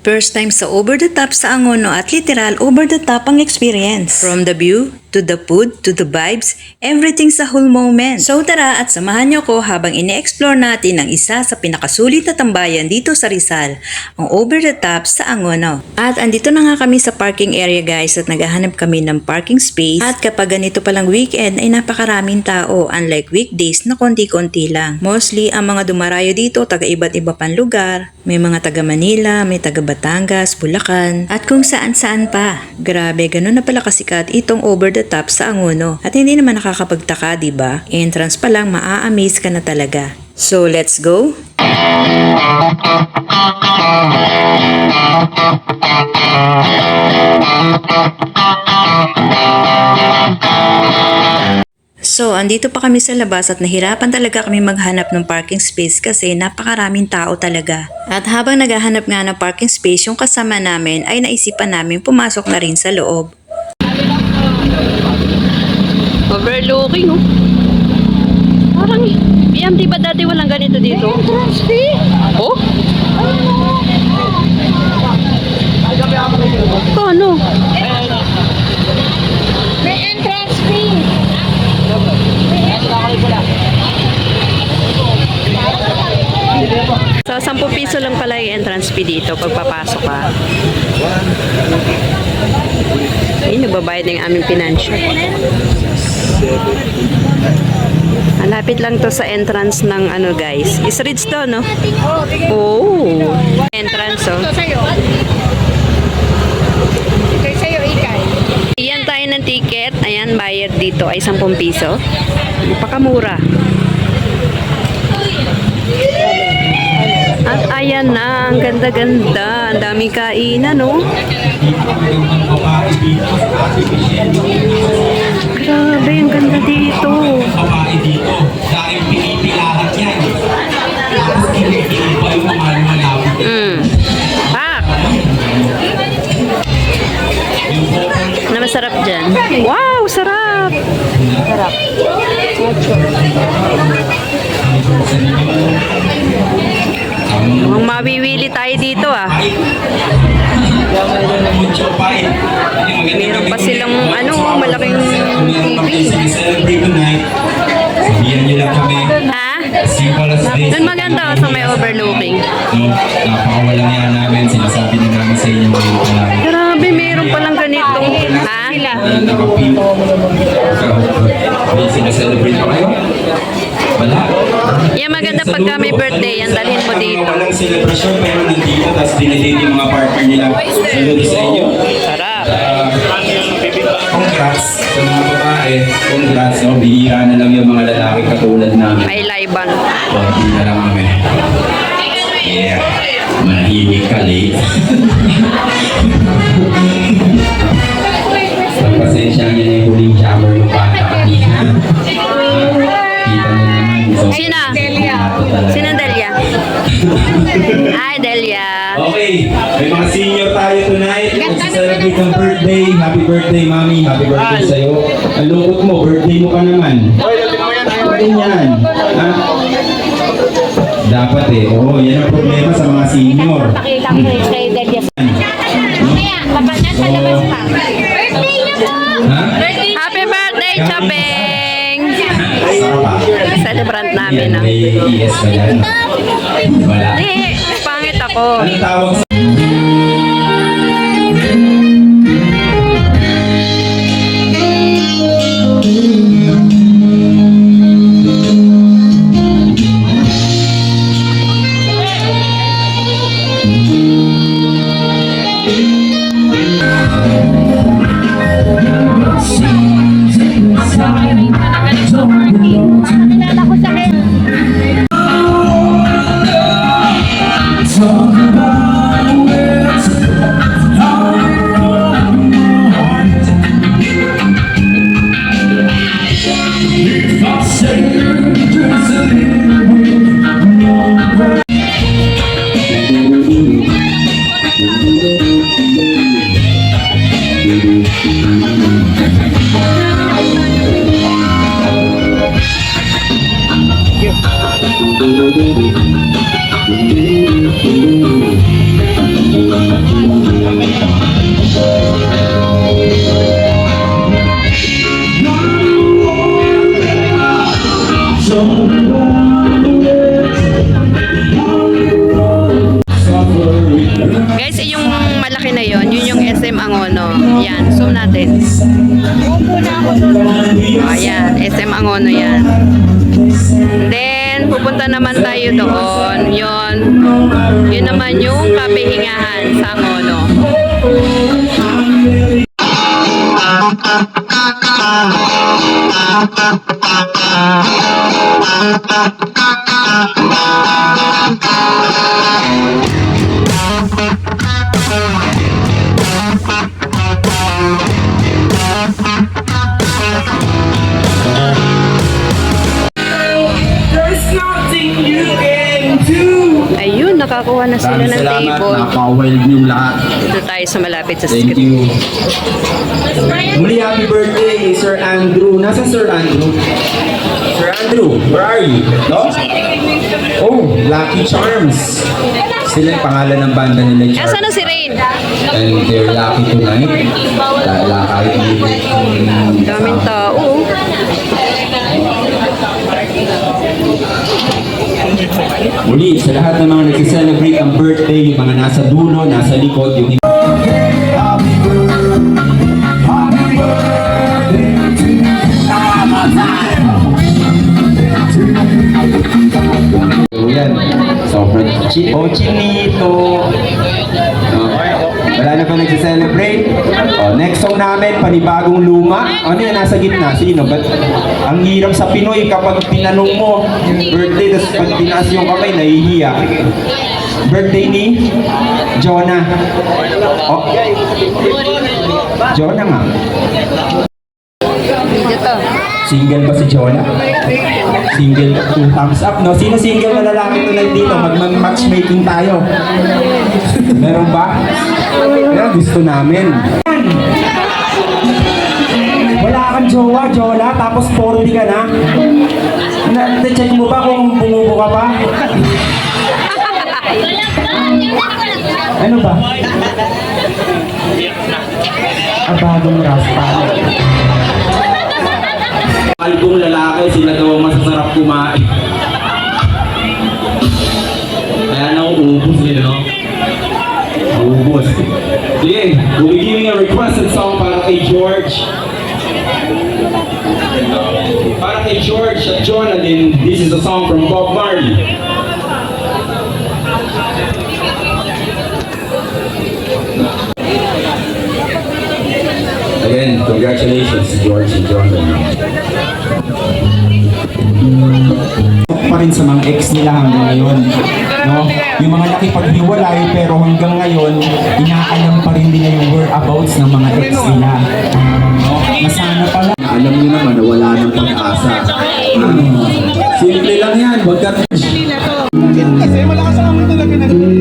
First time sa over the top sa Angono at literal over the top ang experience. From the view, to the food, to the vibes, everything sa whole moment. So tara at samahan niyo ko habang ine-explore natin ang isa sa pinakasulit na tambayan dito sa Rizal, ang over the top sa Angono. At andito na nga kami sa parking area guys at naghahanap kami ng parking space. At kapag ganito palang weekend ay napakaraming tao, unlike weekdays na konti-konti lang. Mostly ang mga dumarayo dito taga iba't iba pang lugar. May mga taga Manila, may taga Batangas, Bulacan, at kung saan-saan pa. Grabe, ganun na pala kasikat itong over the top sa Angono. At hindi naman nakakapagtaka, diba? Entrance pa lang, maa-amaze ka na talaga. So, let's go! So, andito pa kami sa labas at nahirapan talaga kami maghanap ng parking space kasi napakaraming tao talaga. At habang naghahanap nga ng parking space, yung kasama namin ay naisipan namin pumasok na rin sa loob. Overlooking, oh. Parang, BMT ba dati walang ganito dito? Oh? Ito, ano? May entrance fee. So, 10 piso lang pala yung entrance fee dito pag papasok ka. Ayun, nagbabayad na yung aming pinansya. Malapit lang to sa entrance ng ano guys. Is-reach to, no? Oh! Entrance, oh. Ito sa'yo. Ito sa'yo, Ikay. Iyan tayo ng ticket. Ayan, bayad dito ay 10 piso. Napakamura. At ayan na, ang ganda-ganda. Ang daming kainan, no? Grabe, ang ganda dito. Dahil pinipilahat yan. Pak! Ano masarap dyan? Wow, sarap! Sarap. Mukhang mawiwili tayo dito, ah. Meron pa silang ano, malaking TV. Sabihan nyo lang kami. Ha? Simple as this. Doon maganda sa may overlooking. No, napakawalang yan namin. Sinasabi na namin sa inyo ngayon pa lang. Grabe, meron palang ganito. Ha? Nakapito. May sinaselebrate pa kayo? Wala. Yan maganda pagka may birthday, yan dalhin mo dito. Walang celebration pero nandito. Tapos dinedate yung mga partner nila. Saludo sa inyo. Sarap. Congrats sa mga babae. Congrats, no? Bihira na lang yung mga lalaki katulad namin. May liban. Konti na lang kami. Yeah. Manahimik ka, late. Pagpasensya niya na yung huling shower yung bata kanina. Kita mo naman. So, Sina? Sino Delia? Hi, Delia. okay, may mga senior tayo tonight. Mag-celebrate ng birthday. Happy birthday, mami. Happy birthday sa'yo. Ang lungkot mo, birthday mo ka naman. Birthday yan. Ha? Dapat eh. Oo, yan ang problema sa mga senior. Pakita ko kay Delia. Kaya, papanan sa labas pa. Birthday niyo po! Ha? Happy birthday, Chopeng! Sarap pa. Celebrant namin, ah. May ES ba yan? Wala. Hindi, pangit ako. Anong tawag sa... Nalala ko sa akin. Talk about Guys, yung malaki na yon, yun yung SM Angono. Yan, zoom natin. Ayan, SM Angono yan. Then, pupunta naman tayo doon. Yun naman yung kapihingahan sa Angono. Ayun, nakakuha na sila ng table. Napaka-wild yung lahat. Dito tayo sa malapit sa Thank screen. you. Muli, happy birthday, Sir Andrew. Nasa Sir Andrew? Sir Andrew, where are you? No? Oh, Lucky Charms. Sila yung pangalan ng banda nila, Charms. Asan na si Rain? And they're lucky tonight. Dahil kahit Daming tao. muli, sa lahat ng mga nag-celebrate ang birthday, yung mga nasa dulo, nasa likod, yung yan. Sobrang chinito. Wala na pa nagsi-celebrate. Next song namin, panibagong luma. Ano yan, nasa gitna? Sino? Ba't ang hirap sa Pinoy kapag tinanong mo birthday, tapos pag tinaas yung kamay, nahihiya. Birthday ni Jonah. Oh. Jonah nga. Dito. Single ba si Jonah? Single, 2 thumbs up, no? Sino single na lalaki tonight dito? Mag-matchmaking tayo. Meron ba? Yan, gusto namin. Wala kang jowa, Jonah, tapos 40 ka na. Na-check mo ba kung bumubo ka pa? Ano ba? Bagong rasta. Albong lalaki, sila daw masasarap kumain. Kaya nauubos nila, no? Nauubos. Sige, we'll be giving a requested song para kay George. Para kay George at Jonah din, this is a song from Bob Marley. Again, congratulations George and Jonah. Pa rin sa mga ex nila hanggang ngayon, no? Yung mga nakipaghiwalay pero hanggang ngayon inaalam pa rin nila yung whereabouts ng mga ex nila, no? Masana pala alam niyo naman na wala nang pag-asa. Simple lang yan, wag ka Kasi malakas ang amoy talaga na wala.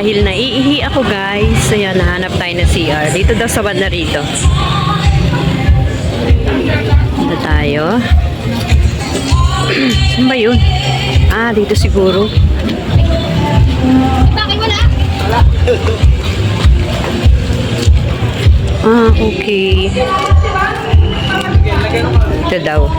Dahil naiihi ako guys, ayan, nahanap tayo ng CR. Dito daw sa banda rito. Dito tayo. Saan ba yun? Ah, dito siguro. Bakit wala? Ah, okay. Ito daw.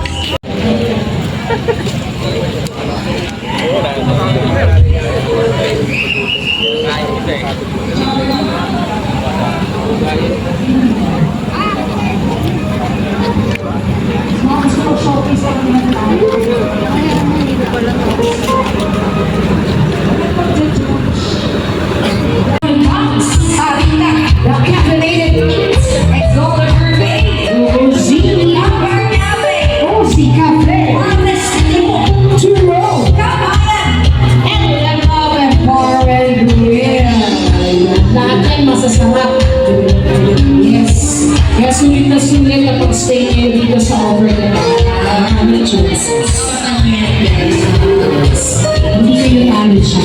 masasarap. Yes. Kaya sulit na sulit na pag-stay niyo dito sa overnight. Ano choices? Hindi kayo talo siya.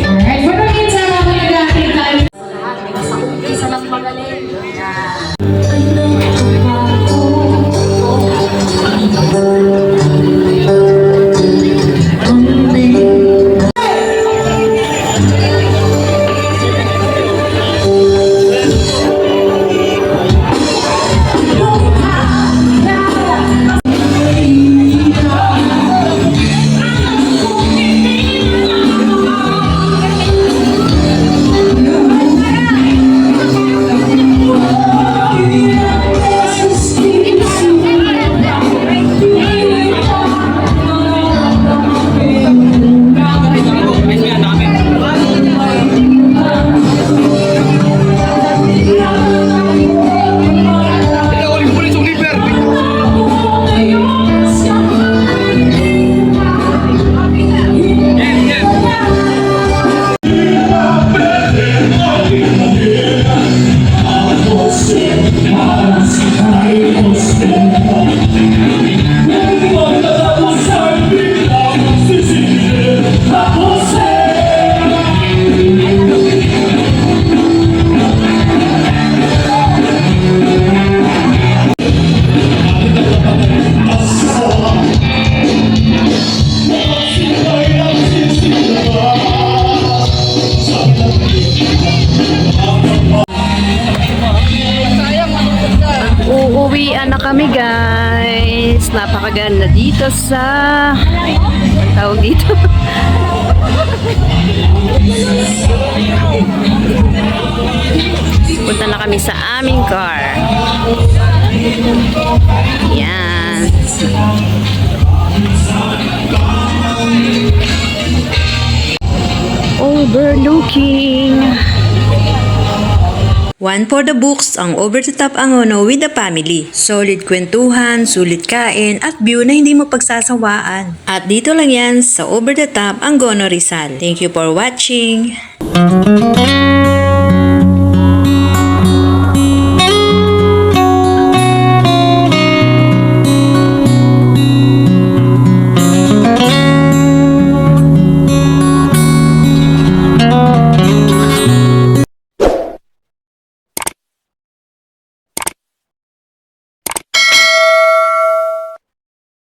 Alright, for the meantime, ako nag-aakit tayo. Isa lang magaling. Uuwian na kami guys. Napakaganda dito sa tawag dito. Punta na kami sa aming car. Yan. Overlooking. One for the books ang Over the Top Angono with the family. Solid kwentuhan, sulit kain, at view na hindi mo pagsasawaan. At dito lang yan sa Over the Top Angono Rizal. Thank you for watching!